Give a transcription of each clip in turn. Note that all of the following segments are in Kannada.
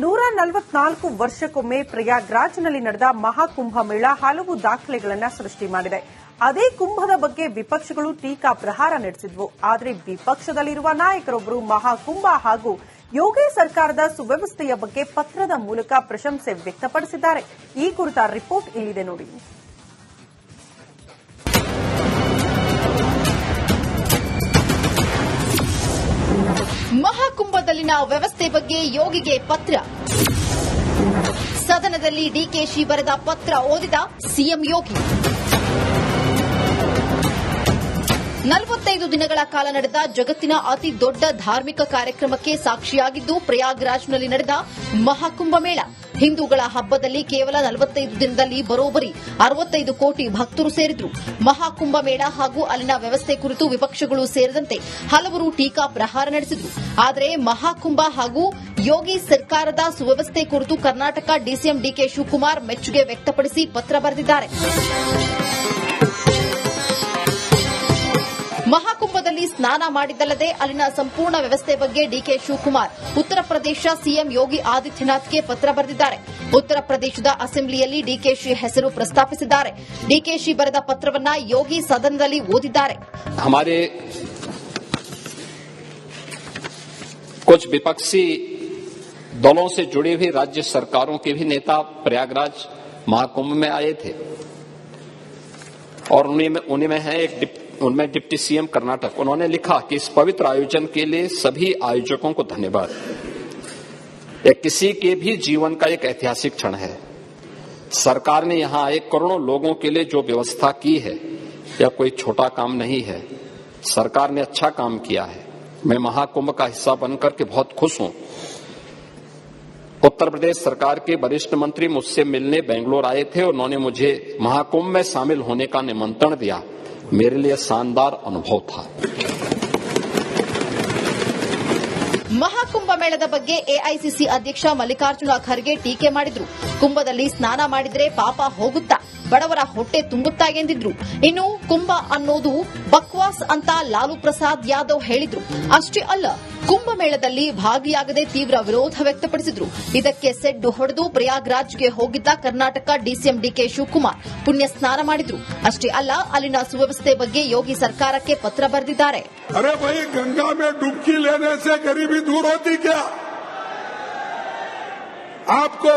144 ವರ್ಷಕ್ಕೊಮ್ಮೆ ಪ್ರಯಾಗ್ರಾಜ್ನಲ್ಲಿ ನಡೆದ ಮಹಾಕುಂಭಮೇಳ ಹಲವು ದಾಖಲೆಗಳನ್ನು ಸೃಷ್ಟಿ ಮಾಡಿದೆ. ಅದೇ ಕುಂಭದ ಬಗ್ಗೆ ವಿಪಕ್ಷಗಳು ಟೀಕಾ ಪ್ರಹಾರ ನಡೆಸಿದ್ವು. ಆದರೆ ವಿಪಕ್ಷದಲ್ಲಿರುವ ನಾಯಕರೊಬ್ಬರು ಮಹಾಕುಂಭ ಹಾಗೂ ಯೋಗಿ ಸರ್ಕಾರದ ಸುವ್ಯವಸ್ಥೆಯ ಬಗ್ಗೆ ಪತ್ರದ ಮೂಲಕ ಪ್ರಶಂಸೆ ವ್ಯಕ್ತಪಡಿಸಿದ್ದಾರೆ. ಈ ಕುರಿತ ರಿಪೋರ್ಟ್ ಇಲ್ಲಿದೆ ನೋಡಿ. ಮಹಾಕುಂಭದಲ್ಲಿನ ವ್ಯವಸ್ಥೆ ಬಗ್ಗೆ ಯೋಗಿಗೆ ಪತ್ರ. ಸದನದಲ್ಲಿ ಡಿಕೆಶಿ ಬರೆದ ಪತ್ರ ಓದಿದ ಸಿಎಂ ಯೋಗಿ. 45 ದಿನಗಳ ಕಾಲ ನಡೆದ ಜಗತ್ತಿನ ಅತಿ ದೊಡ್ಡ ಧಾರ್ಮಿಕ ಕಾರ್ಯಕ್ರಮಕ್ಕೆ ಸಾಕ್ಷಿಯಾಗಿದ್ದು ಪ್ರಯಾಗ್ರಾಜ್ನಲ್ಲಿ ನಡೆದ ಮಹಾಕುಂಭಮೇಳ. ಹಿಂದೂಗಳ ಹಬ್ಬದಲ್ಲಿ ಕೇವಲ 45 ದಿನದಲ್ಲಿ ಬರೋಬ್ಬರಿ 65 ಕೋಟಿ ಭಕ್ತರು ಸೇರಿದ್ರು. ಮಹಾಕುಂಭಮೇಳ ಹಾಗೂ ಅಲ್ಲಿನ ವ್ಯವಸ್ಥೆ ಕುರಿತು ವಿಪಕ್ಷಗಳು ಸೇರಿದಂತೆ ಹಲವರು ಟೀಕಾ ಪ್ರಹಾರ ನಡೆಸಿದ್ರು. ಆದರೆ ಮಹಾಕುಂಭ ಹಾಗೂ ಯೋಗಿ ಸರ್ಕಾರದ ಸುವ್ಯವಸ್ಥೆ ಕುರಿತು ಕರ್ನಾಟಕ ಡಿಸಿಎಂ ಡಿಕೆ ಶಿವಕುಮಾರ್ ಮೆಚ್ಚುಗೆ ವ್ಯಕ್ತಪಡಿಸಿ ಪತ್ರ ಬರೆದಿದ್ದಾರೆ. ಮಹಾಕುಂಭದಲ್ಲಿ ಸ್ನಾನ ಮಾಡಿದ್ದಲ್ಲದೆ ಅಲ್ಲಿನ ಸಂಪೂರ್ಣ ವ್ಯವಸ್ಥೆ ಬಗ್ಗೆ ಡಿಕೆ ಶಿವಕುಮಾರ್ ಉತ್ತರ ಪ್ರದೇಶ ಸಿಎಂ ಯೋಗಿ ಆದಿತ್ಯನಾಥ್ಗೆ ಪತ್ರ ಬರೆದಿದ್ದಾರೆ. ಉತ್ತರ ಪ್ರದೇಶದ ಅಸೆಂಬ್ಲಿಯಲ್ಲಿ ಡಿಕೆಶಿ ಹೆಸರು ಪ್ರಸ್ತಾಪಿಸಿದ್ದಾರೆ. ಡಿಕೆಶಿ ಬರೆದ ಪತ್ರವನ್ನ ಯೋಗಿ ಸದನದಲ್ಲಿ ಓದಿದ್ದಾರೆ. हमारे कुछ विपक्षी दलों से जुड़ी हुई राज्य सरकारों के भी नेता प्रयागराज महाकुंभ में आए थे और उन्हीं में है उनमें डिप्टी सीएम कर्नाटक. उन्होंने लिखा कि इस पवित्र आयोजन के लिए सभी आयोजकों को धन्यवाद. यह किसी के भी जीवन का एक ऐतिहासिक क्षण है. सरकार ने यहां आए करोड़ों लोगों के लिए जो व्यवस्था की है यह कोई छोटा काम नहीं है. सरकार ने अच्छा काम किया है. मैं महाकुंभ का हिस्सा बनकर के बहुत खुश हूं. उत्तर प्रदेश सरकार के वरिष्ठ मंत्री मुझसे मिलने बेंगलोर आए थे. उन्होंने मुझे महाकुंभ में शामिल होने का निमंत्रण दिया. मेरे लिए शानदार अनुभव था. ಮಹಾಕುಂಭ ಮೇಳದ ಬಗ್ಗೆ ಎಐಸಿಸಿ ಅಧ್ಯಕ್ಷ ಮಲ್ಲಿಕಾರ್ಜುನ ಖರ್ಗೆ ಟೀಕೆ ಮಾಡಿದ್ರು. ಕುಂಭದಲ್ಲಿ ಸ್ನಾನ ಮಾಡಿದ್ರೆ ಪಾಪ ಹೋಗುತ್ತಾ, ಬಡವರ ಹೊಟ್ಟೆ ತುಂಬುತ್ತಾ ಎಂದಿದ್ರು. ಇನ್ನು ಕುಂಭ ಅನ್ನೋದು ಬಕ್ವಾಸ್ ಅಂತ ಲಾಲು ಪ್ರಸಾದ್ ಯಾದವ್ ಹೇಳಿದ್ರು. ಅಷ್ಟೇ ಅಲ್ಲ, ಕುಂಭಮೇಳದಲ್ಲಿ ಭಾಗಿಯಾಗದೆ ತೀವ್ರ ವಿರೋಧ ವ್ಯಕ್ತಪಡಿಸಿದ್ರು. ಇದಕ್ಕೆ ಸೆಡ್ಡು ಹೊಡೆದು ಪ್ರಯಾಗ್ರಾಜ್ಗೆ ಹೋಗಿದ್ದ ಕರ್ನಾಟಕ ಡಿಸಿಎಂ ಡಿಕೆ ಶಿವಕುಮಾರ್ ಪುಣ್ಯ ಸ್ನಾನ ಮಾಡಿದ್ರು. ಅಷ್ಟೇ ಅಲ್ಲ, ಅಲ್ಲಿನ ಸುವ್ಯವಸ್ಥೆ ಬಗ್ಗೆ ಯೋಗಿ ಸರ್ಕಾರಕ್ಕೆ ಪತ್ರ ಬರೆದಿದ್ದಾರೆ. अरे भाई, गंगा में डुबकी लेने से गरीबी दूर होती क्या? आपको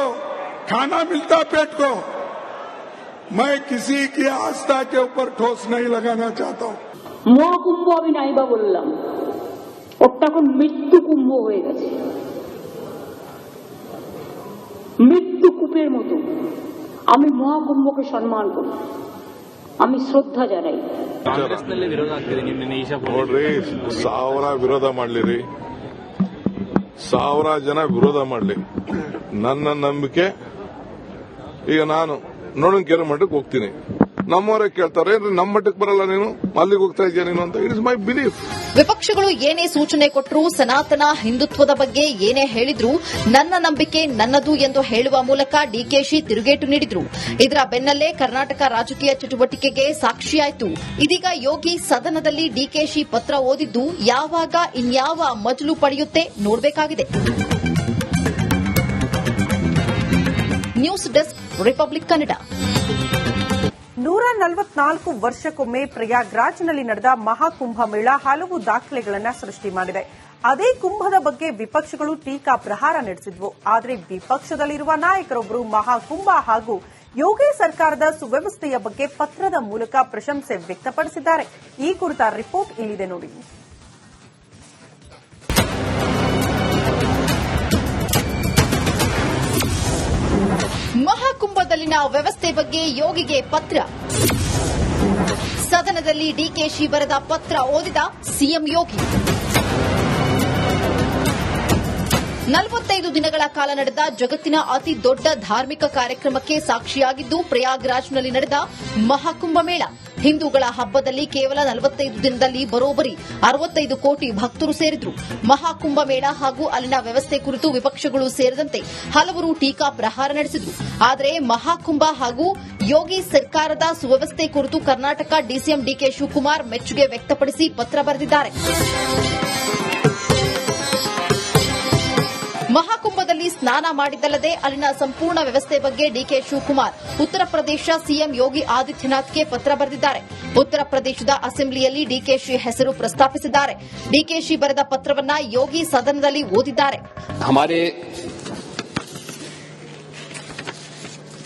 खाना मिलता पेट को. मैं किसी की आस्था के ऊपर ठोस नहीं लगाना चाहता हूं. মহাকুম্ভ আমি নাইবা বললাম, ওটা এখন মৃত্যু কুম্ভ হয়ে গেছে, মৃত্যু কূপের মতো. আমি মহাকুম্ভকে সম্মান করি, আমি শ্রদ্ধা জানাই. ನೋಡ್ರಿ, 1000 ವಿರೋಧ ಮಾಡ್ಲಿರಿ, 1000 ಜನ ವಿರೋಧ ಮಾಡ್ಲಿ, ನನ್ನ ನಂಬಿಕೆ ಈಗ ನಾನು ನೋಡೋಣ ಕೇರ ಮಟ್ಟಕ್ಕೆ ಹೋಗ್ತೀನಿ. ನಮ್ಮವರೇ ಕೇಳ್ತಾರೆ, ನಮ್ಮ ಮಟ್ಟಕ್ಕೆ ಬರಲ್ಲ, ನೀನು ಅಲ್ಲಿಗೆ ಹೋಗ್ತಾ ಇದೆಯಾ ನೀನು ಅಂತ. It is my belief. ವಿಪಕ್ಷಗಳು ಏನೇ ಸೂಚನೆ ಕೊಟ್ಟರು, ಸನಾತನ ಹಿಂದುತ್ವದ ಬಗ್ಗೆ ಏನೇ ಹೇಳಿದ್ರು, ನನ್ನ ನಂಬಿಕೆ ನನ್ನದು ಎಂದು ಹೇಳುವ ಮೂಲಕ ಡಿಕೆಶಿ ತಿರುಗೇಟು ನೀಡಿದ್ರು. ಇದರ ಬೆನ್ನಲ್ಲೇ ಕರ್ನಾಟಕ ರಾಜಕೀಯ ಚಟುವಟಿಕೆಗೆ ಸಾಕ್ಷಿಯಾಯಿತು. ಇದೀಗ ಯೋಗಿ ಸದನದಲ್ಲಿ ಡಿಕೆಶಿ ಪತ್ರ ಓದಿದ್ದು ಯಾವಾಗ ಇನ್ಯಾವ ಮಜಲು ಪಡೆಯುತ್ತೆ ನೋಡಬೇಕಾಗಿದೆ. News desk, republic Kannada. 144 ವರ್ಷಕ್ಕೊಮ್ಮೆ ಪ್ರಯಾಗ್ರಾಜ್ನಲ್ಲಿ ನಡೆದ ಮಹಾಕುಂಭಮೇಳ ಹಲವು ದಾಖಲೆಗಳನ್ನು ಸೃಷ್ಟಿ ಮಾಡಿದೆ. ಅದೇ ಕುಂಭದ ಬಗ್ಗೆ ವಿಪಕ್ಷಗಳು ಟೀಕಾ ಪ್ರಹಾರ ನಡೆಸಿದ್ವು. ಆದರೆ ವಿಪಕ್ಷದಲ್ಲಿರುವ ನಾಯಕರೊಬ್ಬರು ಮಹಾಕುಂಭ ಹಾಗೂ ಯೋಗಿ ಸರ್ಕಾರದ ಸುವ್ಯವಸ್ಥೆಯ ಬಗ್ಗೆ ಪತ್ರದ ಮೂಲಕ ಪ್ರಶಂಸೆ ವ್ಯಕ್ತಪಡಿಸಿದ್ದಾರೆ. ಈ ಕುರಿತ ರಿಪೋರ್ಟ್ ಇಲ್ಲಿದೆ ನೋಡಿ. ಮಹಾಕುಂಭದಲ್ಲಿನ ವ್ಯವಸ್ಥೆ ಬಗ್ಗೆ ಯೋಗಿಗೆ ಪತ್ರ. ಸದನದಲ್ಲಿ ಡಿಕೆಶಿ ಬರೆದ ಪತ್ರ ಓದಿದ ಸಿಎಂ ಯೋಗಿ. 45 ದಿನಗಳ ಕಾಲ ನಡೆದ ಜಗತ್ತಿನ ಅತಿ ದೊಡ್ಡ ಧಾರ್ಮಿಕ ಕಾರ್ಯಕ್ರಮಕ್ಕೆ ಸಾಕ್ಷಿಯಾಗಿದ್ದು ಪ್ರಯಾಗ್ರಾಜ್ನಲ್ಲಿ ನಡೆದ ಮಹಾಕುಂಭಮೇಳ. ಹಿಂದೂಗಳ ಹಬ್ಬದಲ್ಲಿ ಕೇವಲ 45 ದಿನದಲ್ಲಿ ಬರೋಬ್ಬರಿ 65 ಕೋಟಿ ಭಕ್ತರು ಸೇರಿದ್ರು. ಮಹಾಕುಂಭಮೇಳ ಹಾಗೂ ಅಲ್ಲಿನ ವ್ಯವಸ್ಥೆ ಕುರಿತು ವಿಪಕ್ಷಗಳು ಸೇರಿದಂತೆ ಹಲವರು ಟೀಕಾ ಪ್ರಹಾರ ನಡೆಸಿದ್ರು. ಆದರೆ ಮಹಾಕುಂಭ ಹಾಗೂ ಯೋಗಿ ಸರ್ಕಾರದ ಸುವ್ಯವಸ್ಥೆ ಕುರಿತು ಕರ್ನಾಟಕ ಡಿಸಿಎಂ ಡಿಕೆ ಶಿವಕುಮಾರ್ ಮೆಚ್ಚುಗೆ ವ್ಯಕ್ತಪಡಿಸಿ ಪತ್ರ ಬರೆದಿದ್ದಾರೆ. ಮಹಾಕುಂಭದಲ್ಲಿ ಸ್ನಾನ ಮಾಡಿದ್ದಲ್ಲದೆ ಅಲ್ಲಿನ ಸಂಪೂರ್ಣ ವ್ಯವಸ್ಥೆ ಬಗ್ಗೆ ಡಿಕೆ ಶಿವಕುಮಾರ್ ಉತ್ತರ ಪ್ರದೇಶ ಸಿಎಂ ಯೋಗಿ ಆದಿತ್ಯನಾಥ್ಗೆ ಪತ್ರ ಬರೆದಿದ್ದಾರೆ. ಉತ್ತರ ಪ್ರದೇಶದ ಅಸೆಂಬ್ಲಿಯಲ್ಲಿ ಡಿಕೆಶಿ ಹೆಸರು ಪ್ರಸ್ತಾಪಿಸಿದ್ದಾರೆ. ಡಿಕೆಶಿ ಬರೆದ ಪತ್ರವನ್ನ ಯೋಗಿ ಸದನದಲ್ಲಿ ಓದಿದ್ದಾರೆ. हमारे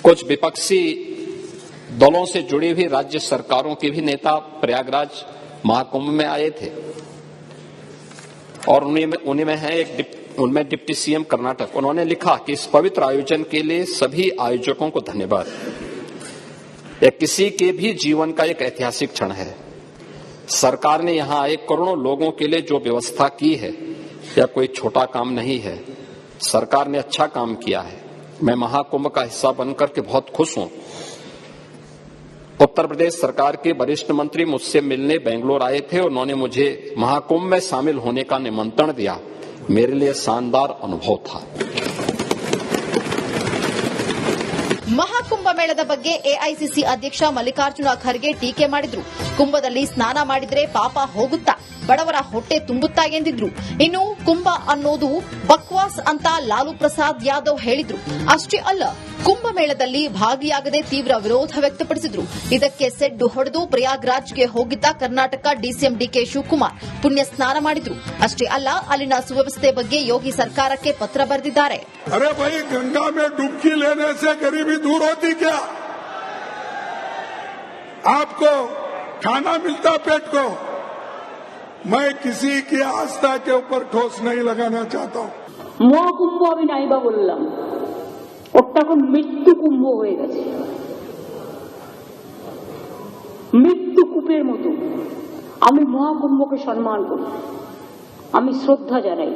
कुछ विपक्षी दलों से जुड़ी हुई राज्य सरकारों के भी नेता प्रयागराज महाकुंभ में आए थे और उन्हीं में है उनमें डिप्टी सीएम कर्नाटक. उन्होंने लिखा कि इस पवित्र आयोजन के लिए सभी आयोजकों को धन्यवाद. यह किसी के भी जीवन का एक ऐतिहासिक क्षण है. सरकार ने यहां आए करोड़ों लोगों के लिए जो व्यवस्था की है यह कोई छोटा काम नहीं है. सरकार ने अच्छा काम किया है. मैं महाकुंभ का हिस्सा बनकर के बहुत खुश हूं. उत्तर प्रदेश सरकार के वरिष्ठ मंत्री मुझसे मिलने बेंगलोर आए थे. उन्होंने मुझे महाकुंभ में शामिल होने का निमंत्रण दिया. मेरे लिए शानदार अनुभव था. ಮಹಾಕುಂಭ ಮೇಳದ ಬಗ್ಗೆ ಎಐಸಿಸಿ ಅಧ್ಯಕ್ಷ ಮಲ್ಲಿಕಾರ್ಜುನ ಖರ್ಗೆ ಟೀಕೆ ಮಾಡಿದ್ರು. ಕುಂಭದಲ್ಲಿ ಸ್ನಾನ ಮಾಡಿದ್ರೆ ಪಾಪ ಹೋಗುತ್ತಾ, ಬಡವರ ಹೊಟ್ಟೆ ತುಂಬುತ್ತಾ ಎಂದಿದ್ರು. ಇನ್ನು ಕುಂಭ ಅನ್ನೋದು ಬಕ್ವಾಸ್ ಅಂತ ಲಾಲು ಪ್ರಸಾದ್ ಯಾದವ್ ಹೇಳಿದ್ರು. ಅಷ್ಟೇ ಅಲ್ಲ, ಕುಂಭಮೇಳದಲ್ಲಿ ಭಾಗಿಯಾಗದೆ ತೀವ್ರ ವಿರೋಧ ವ್ಯಕ್ತಪಡಿಸಿದ್ರು. ಇದಕ್ಕೆ ಸೆಡ್ಡು ಹೊಡೆದು ಪ್ರಯಾಗ್ರಾಜ್ಗೆ ಹೋಗಿದ್ದ ಕರ್ನಾಟಕ ಡಿಸಿಎಂ ಡಿಕೆ ಶಿವಕುಮಾರ್ ಪುಣ್ಯ ಸ್ನಾನ ಮಾಡಿದ್ರು. ಅಷ್ಟೇ ಅಲ್ಲ, ಅಲ್ಲಿನ ಸುವ್ಯವಸ್ಥೆ ಬಗ್ಗೆ ಯೋಗಿ ಸರ್ಕಾರಕ್ಕೆ ಪತ್ರ ಬರೆದಿದ್ದಾರೆ. अरे भाई, गंगा में डुबकी लेने से गरीबी दूर होती क्या? आपको खाना मिलता पेट को. मैं किसी की आस्था के ऊपर ठोस नहीं लगाना चाहता हूं. মহাকুম্ভ আমি নাইবা বললাম, ওটা এখন মৃত্যু কুম্ভ হয়ে গেছে, মৃত্যু কূপের মতো. আমি মহাকুম্ভকে সম্মান করি, আমি শ্রদ্ধা জানাই.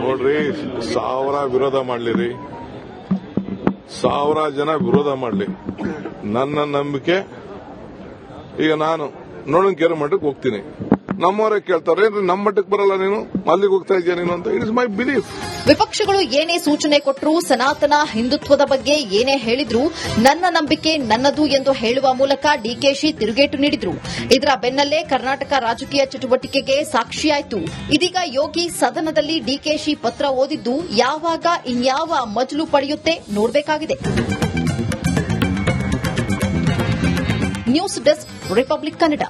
ನೋಡ್ರಿ, 1000 ವಿರೋಧ ಮಾಡ್ಲಿರಿ, 1000 ಜನ ವಿರೋಧ ಮಾಡ್ಲಿ, ನನ್ನ ನಂಬಿಕೆ ಈಗ ನಾನು ನೋಡೋಣ ಕೇರ್ ಮಟ್ಟಕ್ಕೆ ಹೋಗ್ತೀನಿ. ನಮ್ಮವರೇ ಕೇಳ್ತಾರೆ, ನಮ್ಮ ಮಟ್ಟಕ್ಕೆ ಬರಲ್ಲ ನೀನು, ಅಲ್ಲಿಗೆ ಹೋಗ್ತಾ ಇದೆಯಾ ನೀನು ಅಂತ. It is my belief. ವಿಪಕ್ಷಗಳು ಏನೇ ಸೂಚನೆ ಕೊಟ್ಟರು, ಸನಾತನ ಹಿಂದುತ್ವದ ಬಗ್ಗೆ ಏನೇ ಹೇಳಿದ್ರು, ನನ್ನ ನಂಬಿಕೆ ನನ್ನದು ಎಂದು ಹೇಳುವ ಮೂಲಕ ಡಿಕೆಶಿ ತಿರುಗೇಟು ನೀಡಿದ್ರು. ಇದರ ಬೆನ್ನಲ್ಲೇ ಕರ್ನಾಟಕ ರಾಜಕೀಯ ಚಟುವಟಿಕೆಗೆ ಸಾಕ್ಷಿಯಾಯಿತು. ಇದೀಗ ಯೋಗಿ ಸದನದಲ್ಲಿ ಡಿಕೆಶಿ ಪತ್ರ ಓದಿದ್ದು ಯಾವಾಗ ಇನ್ಯಾವ ಮಜಲು ಪಡೆಯುತ್ತೆ ನೋಡಬೇಕಾಗಿದೆ. News desk, republic Kannada.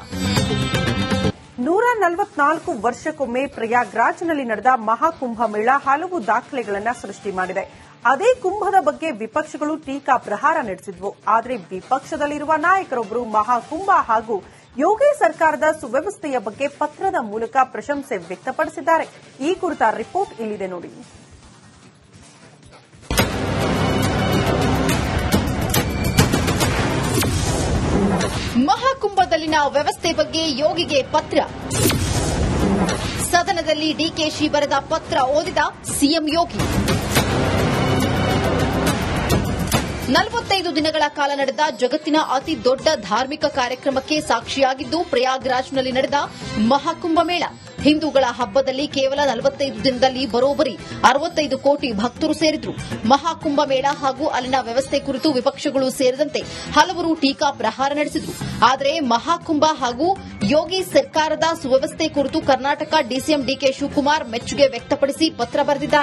144 ವರ್ಷಕ್ಕೊಮ್ಮೆ ಪ್ರಯಾಗ್ರಾಜ್ನಲ್ಲಿ ನಡೆದ ಮಹಾಕುಂಭ ಮೇಳ ಹಲವು ದಾಖಲೆಗಳನ್ನು ಸೃಷ್ಟಿ ಮಾಡಿದೆ. ಅದೇ ಕುಂಭದ ಬಗ್ಗೆ ವಿಪಕ್ಷಗಳು ಟೀಕಾ ಪ್ರಹಾರ ನಡೆಸಿದ್ವು. ಆದರೆ ವಿಪಕ್ಷದಲ್ಲಿರುವ ನಾಯಕರೊಬ್ಬರು ಮಹಾಕುಂಭ ಹಾಗೂ ಯೋಗಿ ಸರ್ಕಾರದ ಸುವ್ಯವಸ್ಥೆಯ ಬಗ್ಗೆ ಪತ್ರದ ಮೂಲಕ ಪ್ರಶಂಸೆ ವ್ಯಕ್ತಪಡಿಸಿದ್ದಾರೆ. ಈ ಕುರಿತ ರಿಪೋರ್ಟ್ ಇಲ್ಲಿದೆ ನೋಡಿ. ಮಹಾಕುಂಭದಲ್ಲಿನ ವ್ಯವಸ್ಥೆ ಬಗ್ಗೆ ಯೋಗಿಗೆ ಪತ್ರ. ಸದನದಲ್ಲಿ ಡಿಕೆಶಿ ಬರೆದ ಪತ್ರ ಓದಿದ ಸಿಎಂ ಯೋಗಿ. 45 ದಿನಗಳ ಕಾಲ ನಡೆದ ಜಗತ್ತಿನ ಅತಿ ದೊಡ್ಡ ಧಾರ್ಮಿಕ ಕಾರ್ಯಕ್ರಮಕ್ಕೆ ಸಾಕ್ಷಿಯಾಗಿದ್ದು ಪ್ರಯಾಗ್ರಾಜ್ನಲ್ಲಿ ನಡೆದ ಮಹಾಕುಂಭ ಮೇಳ. ಹಿಂದೂಗಳ ಹಬ್ಬದಲ್ಲಿ ಕೇವಲ 45 ದಿನದಲ್ಲಿ ಬರೋಬ್ಬರಿ 65 ಕೋಟಿ ಭಕ್ತರು ಸೇರಿದ್ರು. ಮಹಾಕುಂಭ ಮೇಳ ಹಾಗೂ ಅಲ್ಲಿನ ವ್ಯವಸ್ಥೆ ಕುರಿತು ವಿಪಕ್ಷಗಳು ಸೇರಿದಂತೆ ಹಲವರು ಟೀಕಾ ಪ್ರಹಾರ ನಡೆಸಿದ್ರು. ಆದರೆ ಮಹಾಕುಂಭ ಹಾಗೂ ಯೋಗಿ ಸರ್ಕಾರದ ಸುವ್ಯವಸ್ಥೆ ಕುರಿತು ಕರ್ನಾಟಕ ಡಿಸಿಎಂ ಡಿಕೆ ಶಿವಕುಮಾರ್ ಮೆಚ್ಚುಗೆ ವ್ಯಕ್ತಪಡಿಸಿ ಪತ್ರ ಬರೆದಿದ್ದಾರೆ.